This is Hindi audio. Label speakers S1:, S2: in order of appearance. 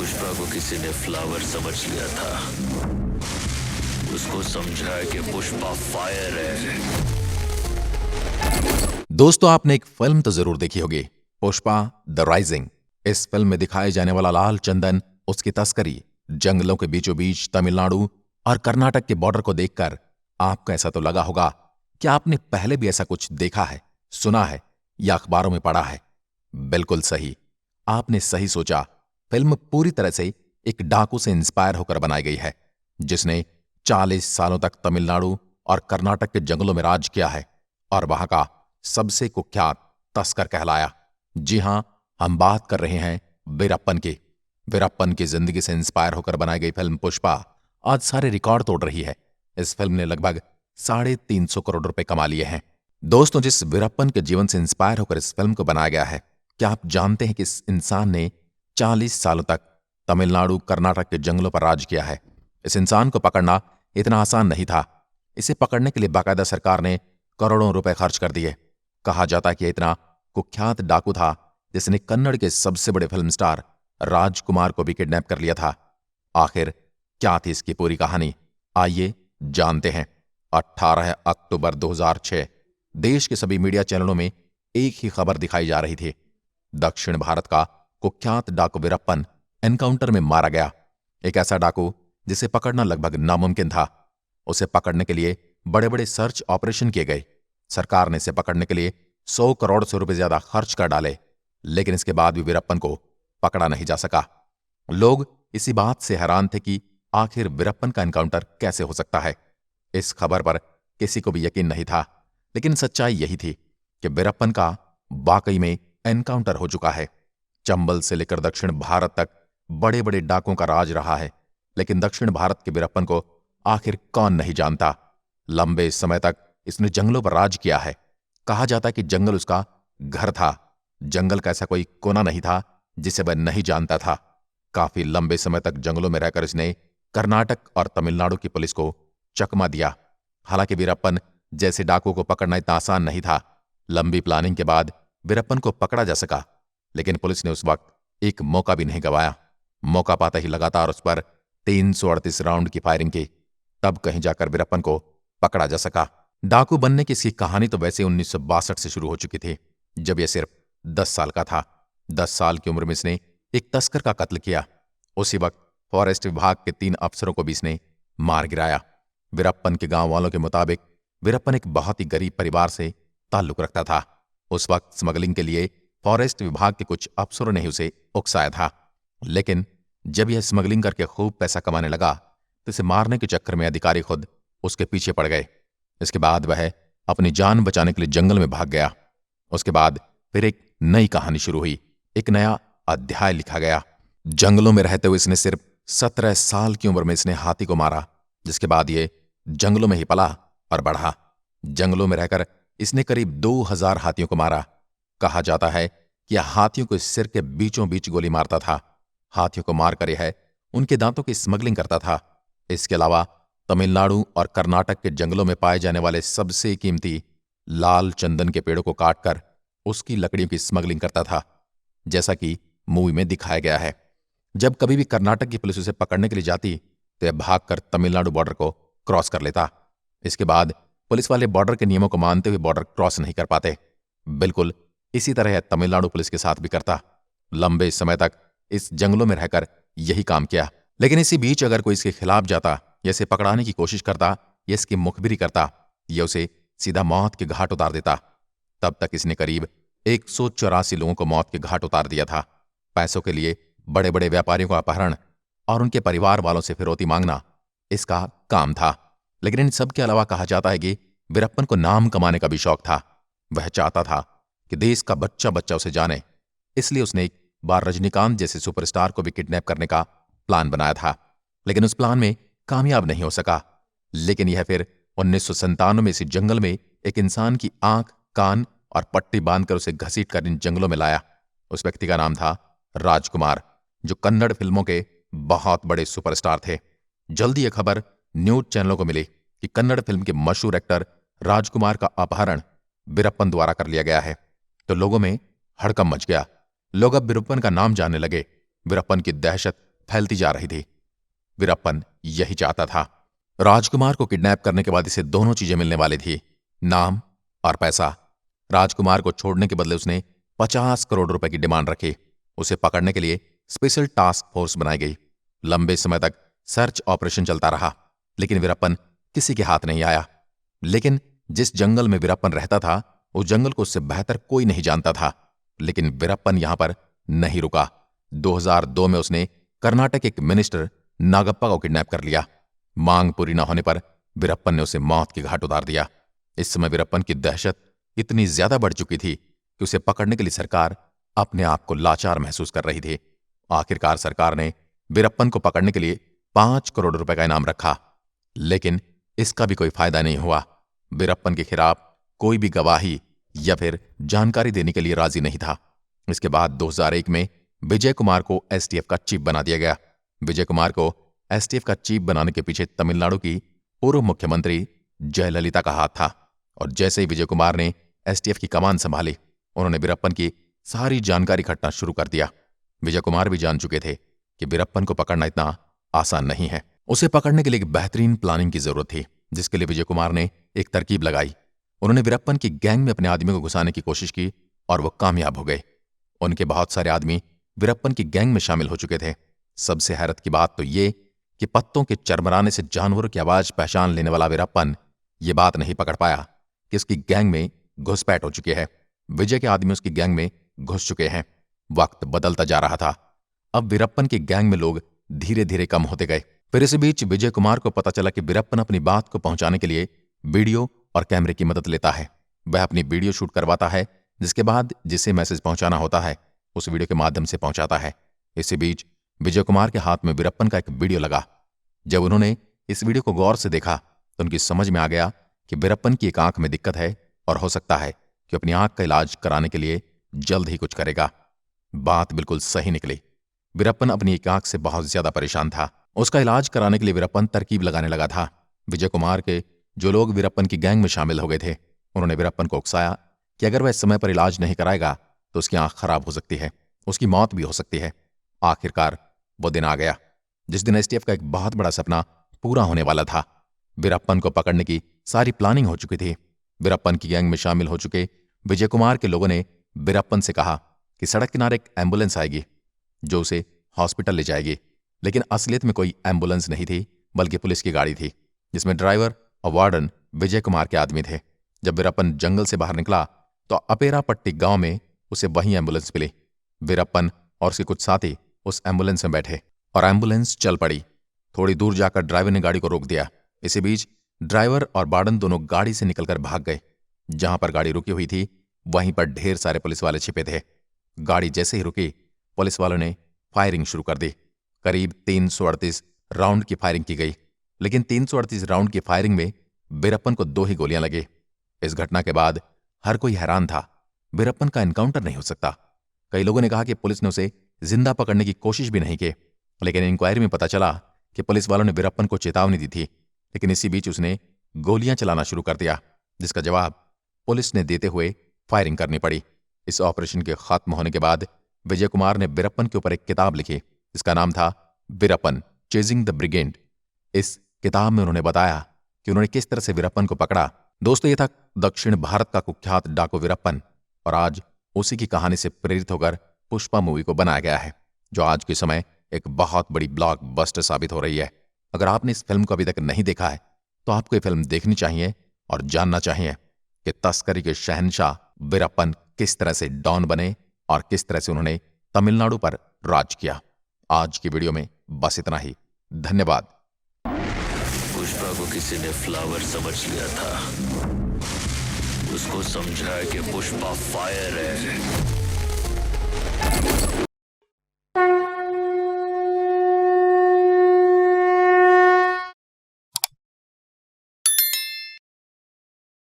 S1: पुष्पा को किसी ने फ्लावर समझ लिया था। उसको समझाया कि पुष्पा फायर है।
S2: दोस्तों, आपने एक फिल्म तो जरूर देखी होगी, पुष्पा द राइजिंग। इस फिल्म में दिखाए जाने वाला लाल चंदन, उसकी तस्करी, जंगलों के बीचों बीच तमिलनाडु और कर्नाटक के बॉर्डर को देखकर आपको ऐसा तो लगा होगा कि आपने पहले भी ऐसा कुछ देखा है, सुना है या अखबारों में पढ़ा है। बिल्कुल सही, आपने सही सोचा। फिल्म पूरी तरह से एक डाकू से इंस्पायर होकर बनाई गई है, जिसने 40 सालों तक तमिलनाडु और कर्नाटक के जंगलों में राज किया है और वहां का सबसे कुख्यात तस्कर कहलाया। जी हां, हम बात कर रहे हैं वीरप्पन की। वीरप्पन की जिंदगी से इंस्पायर होकर बनाई गई फिल्म पुष्पा आज सारे रिकॉर्ड तोड़ रही है। इस फिल्म ने लगभग 350 करोड़ रुपए कमा लिए हैं। दोस्तों, जिस वीरप्पन के जीवन से इंस्पायर होकर इस फिल्म को बनाया गया है, क्या आप जानते हैं कि इस इंसान ने 40 सालों तक तमिलनाडु कर्नाटक के जंगलों पर राज किया है। इस इंसान को पकड़ना इतना आसान नहीं था। इसे पकड़ने के लिए बाकायदा सरकार ने करोड़ों रुपए खर्च कर दिए। कहा जाता है कि इतना कुख्यात डाकू था जिसने कन्नड़ के सबसे बड़े फिल्म स्टार राजकुमार को भी किडनैप कर लिया था। आखिर क्या थी इसकी पूरी कहानी, आइए जानते हैं। 18 अक्टूबर 2006 देश के सभी मीडिया चैनलों में एक ही खबर दिखाई जा रही थी। दक्षिण भारत का कुख्यात डाकू वीरप्पन एनकाउंटर में मारा गया। एक ऐसा डाकू जिसे पकड़ना लगभग नामुमकिन था। उसे पकड़ने के लिए बड़े बड़े सर्च ऑपरेशन किए गए। सरकार ने इसे पकड़ने के लिए 100 करोड़ से रुपए ज्यादा खर्च कर डाले, लेकिन इसके बाद भी वीरप्पन को पकड़ा नहीं जा सका। लोग इसी बात से हैरान थे कि आखिर वीरप्पन का एनकाउंटर कैसे हो सकता है। इस खबर पर किसी को भी यकीन नहीं था, लेकिन सच्चाई यही थी कि वीरप्पन का वाकई में एनकाउंटर हो चुका है। चंबल से लेकर दक्षिण भारत तक बड़े बड़े डाकों का राज रहा है, लेकिन दक्षिण भारत के वीरप्पन को आखिर कौन नहीं जानता। लंबे समय तक इसने जंगलों पर राज किया है। कहा जाता है कि जंगल उसका घर था। जंगल का ऐसा कोई कोना नहीं था जिसे वह नहीं जानता था। काफी लंबे समय तक जंगलों में रहकर इसने कर्नाटक और तमिलनाडु की पुलिस को चकमा दिया। हालांकि वीरप्पन जैसे डाकू को पकड़ना इतना आसान नहीं था। लंबी प्लानिंग के बाद वीरप्पन को पकड़ा जा सका, लेकिन पुलिस ने उस वक्त एक मौका भी नहीं गंवाया। मौका पाते ही लगातार उस पर 338 राउंड की फायरिंग की, तब कहीं जाकर वीरप्पन को पकड़ा जा सका। डाकू बनने की इसकी कहानी तो वैसे 1962 से शुरू हो चुकी थी, जब यह सिर्फ 10 साल का था। 10 साल की उम्र में इसने एक तस्कर का कत्ल किया। उसी वक्त फॉरेस्ट विभाग के 3 अफसरों को भी इसने मार गिराया। वीरप्पन के गांव वालों के मुताबिक वीरप्पन एक बहुत ही गरीब परिवार से ताल्लुक रखता था। उस वक्त स्मगलिंग के लिए फॉरेस्ट विभाग के कुछ अफसरों ने उसे उकसाया था, लेकिन जब यह स्मगलिंग करके खूब पैसा कमाने लगा तो इसे मारने के चक्कर में अधिकारी खुद उसके पीछे पड़ गए। इसके बाद वह अपनी जान बचाने के लिए जंगल में भाग गया। उसके बाद फिर एक नई कहानी शुरू हुई, एक नया अध्याय लिखा गया। जंगलों में रहते हुए इसने सिर्फ 17 साल की उम्र में इसने हाथी को मारा, जिसके बाद ये जंगलों में ही पला और बढ़ा। जंगलों में रहकर इसने करीब 2000 हाथियों को मारा। कहा जाता है कि यह हाथियों को सिर के बीचों बीच गोली मारता था। हाथियों को मारकर यह उनके दांतों की स्मगलिंग करता था। इसके अलावा तमिलनाडु और कर्नाटक के जंगलों में पाए जाने वाले सबसे कीमती लाल चंदन के पेड़ों को काटकर उसकी लकड़ियों की स्मगलिंग करता था, जैसा कि मूवी में दिखाया गया है। जब कभी भी कर्नाटक की पुलिस उसे पकड़ने के लिए जाती तो यह भागकर तमिलनाडु बॉर्डर को क्रॉस कर लेता। इसके बाद पुलिस वाले बॉर्डर के नियमों को मानते हुए बॉर्डर क्रॉस नहीं कर पाते। बिल्कुल इसी तरह यह तमिलनाडु पुलिस के साथ भी करता। लंबे समय तक इस जंगलों में रहकर यही काम किया, लेकिन इसी बीच अगर कोई इसके खिलाफ जाता या इसे पकड़ाने की कोशिश करता या इसकी मुखबिरी करता या उसे सीधा मौत के घाट उतार देता। तब तक इसने करीब 184 लोगों को मौत के घाट उतार दिया था। पैसों के लिए बड़े बड़े व्यापारियों का अपहरण और उनके परिवार वालों से फिरौती मांगना इसका काम था। लेकिन इन सब के अलावा कहा जाता है कि वीरप्पन को नाम कमाने का भी शौक था। वह चाहता था कि देश का बच्चा बच्चा उसे जाने, इसलिए उसने एक बार रजनीकांत जैसे सुपरस्टार को भी किडनैप करने का प्लान बनाया था, लेकिन उस प्लान में कामयाब नहीं हो सका। लेकिन यह फिर 1997 में इसी जंगल में एक इंसान की आंख, कान और पट्टी बांधकर उसे घसीट कर इन जंगलों में लाया। उस व्यक्ति का नाम था राजकुमार, जो कन्नड़ फिल्मों के बहुत बड़े सुपरस्टार थे। जल्दी यह खबर न्यूज चैनलों को मिली कि कन्नड़ फिल्म के मशहूर एक्टर राजकुमार का अपहरण वीरप्पन द्वारा कर लिया गया है, तो लोगों में हड़कंप मच गया। लोग अब वीरप्पन का नाम जानने लगे। वीरप्पन की दहशत फैलती जा रही थी। वीरप्पन यही चाहता था। राजकुमार को किडनैप करने के बाद इसे दोनों चीजें मिलने वाली थी, नाम और पैसा। राजकुमार को छोड़ने के बदले उसने 50 करोड़ रुपए की डिमांड रखी। उसे पकड़ने के लिए स्पेशल टास्क फोर्स बनाई गई। लंबे समय तक सर्च ऑपरेशन चलता रहा, लेकिन वीरप्पन किसी के हाथ नहीं आया। लेकिन जिस जंगल में वीरप्पन रहता था, उस जंगल को उससे बेहतर कोई नहीं जानता था। लेकिन वीरप्पन यहां पर नहीं रुका। 2002 में उसने कर्नाटक के एक मिनिस्टर नागप्पा को किडनैप कर लिया। मांग पूरी न होने पर वीरप्पन ने उसे मौत के घाट उतार दिया। इस समय वीरप्पन की दहशत इतनी ज्यादा बढ़ चुकी थी कि उसे पकड़ने के लिए सरकार अपने आप को लाचार महसूस कर रही थी। आखिरकार सरकार ने वीरप्पन को पकड़ने के लिए 5 करोड़ रुपए का इनाम रखा, लेकिन इसका भी कोई फायदा नहीं हुआ। वीरप्पन के खिलाफ कोई भी गवाही या फिर जानकारी देने के लिए राजी नहीं था। इसके बाद 2001 में विजय कुमार को एसटीएफ का चीफ बना दिया गया। विजय कुमार को एसटीएफ का चीफ बनाने के पीछे तमिलनाडु की पूर्व मुख्यमंत्री जयललिता का हाथ था। और जैसे ही विजय कुमार ने एसटीएफ की कमान संभाली, उन्होंने वीरप्पन की सारी जानकारी इकट्ठा शुरू कर दिया। विजय कुमार भी जान चुके थे कि वीरप्पन को पकड़ना इतना आसान नहीं है। उसे पकड़ने के लिए एक बेहतरीन प्लानिंग की जरूरत थी, जिसके लिए विजय कुमार ने एक तरकीब लगाई। उन्होंने वीरप्पन की गैंग में अपने आदमी को घुसाने की कोशिश की और वो कामयाब हो गए। उनके बहुत सारे आदमी वीरप्पन की गैंग में शामिल हो चुके थे। सबसे हैरत की बात तो ये कि पत्तों के चरमराने से जानवरों की आवाज पहचान लेने वाला वीरप्पन ये बात नहीं पकड़ पाया कि उसकी गैंग में घुसपैठ हो चुकी है। विजय के आदमी उसकी गैंग में घुस चुके हैं। वक्त बदलता जा रहा था। अब वीरप्पन की गैंग में लोग धीरे धीरे कम होते गए। फिर इसी बीच विजय कुमार को पता चला कि वीरप्पन अपनी बात को पहुंचाने के लिए वीडियो और कैमरे की मदद लेता है। वह अपनी वीडियो शूट करवाता है, जिसके बाद जिसे मैसेज पहुंचाना होता है उस वीडियो के माध्यम से पहुंचाता है। इसी बीच विजय कुमार के हाथ में वीरप्पन का एक वीडियो लगा। जब उन्होंने इस वीडियो को गौर से देखा तो उनकी समझ में आ गया कि वीरप्पन की एक आंख में दिक्कत है और हो सकता है कि अपनी आंख का इलाज कराने के लिए जल्द ही कुछ करेगा। बात बिल्कुल सही निकली। वीरप्पन अपनी एक आंख से बहुत ज्यादा परेशान था। उसका इलाज कराने के लिए वीरप्पन तरकीब लगाने लगा था। विजय कुमार के जो लोग वीरप्पन की गैंग में शामिल हो गए थे, उन्होंने वीरप्पन को उकसाया कि अगर वह समय पर इलाज नहीं कराएगा तो उसकी आंख खराब हो सकती है, उसकी मौत भी हो सकती है। आखिरकार वो दिन आ गया जिस दिन एसटीएफ का एक बहुत बड़ा सपना पूरा होने वाला था। वीरप्पन को पकड़ने की सारी प्लानिंग हो चुकी थी। वीरप्पन की गैंग में शामिल हो चुके विजय कुमार के लोगों ने वीरप्पन से कहा कि सड़क किनारे एक एम्बुलेंस आएगी जो उसे हॉस्पिटल ले जाएगी। लेकिन असलियत में कोई एम्बुलेंस नहीं थी, बल्कि पुलिस की गाड़ी थी, जिसमें ड्राइवर और वार्डन विजय कुमार के आदमी थे। जब वीरप्पन जंगल से बाहर निकला तो अपेरापट्टी गांव में उसे वही एम्बुलेंस मिली। वीरप्पन और उसके कुछ साथी उस एम्बुलेंस में बैठे और एम्बुलेंस चल पड़ी। थोड़ी दूर जाकर ड्राइवर ने गाड़ी को रोक दिया। इसी बीच ड्राइवर और वार्डन दोनों गाड़ी से निकलकर भाग गए। जहां पर गाड़ी रुकी हुई थी वहीं पर ढेर सारे पुलिस वाले छिपे थे। गाड़ी जैसे ही रुकी, पुलिस वालों ने फायरिंग शुरू कर दी। करीब 338 राउंड की फायरिंग की गई, लेकिन 338 राउंड की फायरिंग में वीरप्पन को 2 ही गोलियां लगी। इस घटना के बाद हर कोई हैरान था। वीरप्पन का एनकाउंटर नहीं हो सकता। कई लोगों ने कहा कि पुलिस ने उसे जिंदा पकड़ने की कोशिश भी नहीं की, लेकिन इंक्वायरी में पता चला कि पुलिस वालों ने वीरप्पन को चेतावनी दी थी। लेकिन इसी बीच उसने गोलियां चलाना शुरू कर दिया, जिसका जवाब पुलिस ने देते हुए फायरिंग करनी पड़ी। इस ऑपरेशन के खत्म होने के बाद विजय कुमार ने वीरप्पन के ऊपर एक किताब लिखी, जिसका नाम था वीरप्पन चेजिंग द ब्रिगेड। इस किताब में उन्होंने बताया कि उन्होंने किस तरह से वीरप्पन को पकड़ा। दोस्तों, ये था दक्षिण भारत का कुख्यात डाकू वीरप्पन, और आज उसी की कहानी से प्रेरित होकर पुष्पा मूवी को बनाया गया है, जो आज के समय एक बहुत बड़ी ब्लॉकबस्टर साबित हो रही है। अगर आपने इस फिल्म को अभी तक नहीं देखा है तो आपको ये फिल्म देखनी चाहिए और जानना चाहिए कि तस्करी के शहंशाह वीरप्पन किस तरह से डॉन बने और किस तरह से उन्होंने तमिलनाडु पर राज किया। आज की वीडियो में बस इतना ही। धन्यवाद।
S1: पुष्पा को किसी ने फ्लावर समझ लिया था। उसको समझा कि पुष्पा फायर है।